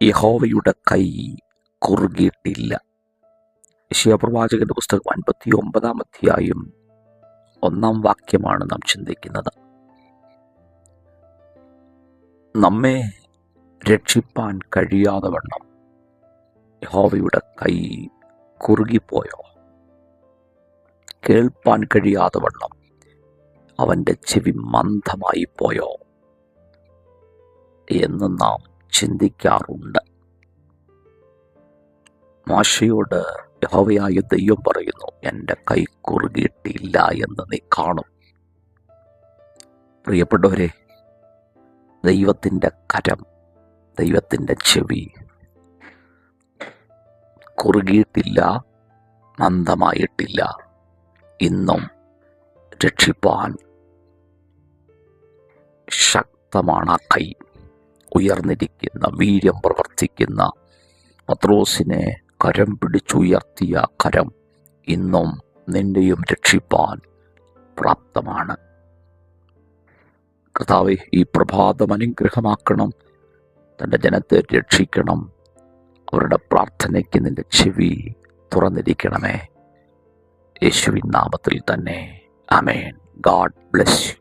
യഹോവയുടെ കൈ കുറുകിയിട്ടില്ല. യെശയ്യാപ്രവാചകന്റെ പുസ്തകം 59 അധ്യായം 1 വാക്യമാണ് നാം ചിന്തിക്കുന്നത്. നമ്മെ രക്ഷിപ്പാൻ കഴിയാതെ വണ്ണം യഹോവയുടെ കൈ കുറുകിപ്പോയോ? കേൾപ്പാൻ കഴിയാതെ വണ്ണം അവൻ്റെ ചെവി മന്ദമായി പോയോ എന്ന് നാം ചിന്തിക്കാറുണ്ട്. മോശയോട് യഹോവയായ ദൈവം പറയുന്നു, എൻ്റെ കൈ കുറുകിയിട്ടില്ല എന്ന് നീ കാണും. പ്രിയപ്പെട്ടവരെ, ദൈവത്തിൻ്റെ കരം, ദൈവത്തിൻ്റെ ചെവി കുറുകിയിട്ടില്ല, മന്ദമായിട്ടില്ല. ഇന്നും രക്ഷിപ്പാൻ ശക്തമാണ് ആ കൈ. ഉയർന്നിരിക്കുന്ന, വീര്യം പ്രവർത്തിക്കുന്ന പത്രോസിനെ കരം പിടിച്ചുയർത്തിയ കരം ഇന്നും നിന്നെയും രക്ഷിപ്പാൻ പ്രാപ്തമാണ്. കർത്താവേ, ഈ പ്രഭാതം അനുഗ്രഹമാക്കണം. തൻ്റെ ജനത്തെ രക്ഷിക്കണം. അവരുടെ പ്രാർത്ഥനയ്ക്ക് നിന്റെ ചെവി തുറന്നിരിക്കണമേ. യേശുവിൻ നാമത്തിൽ തന്നെ. ആമേൻ. God bless U.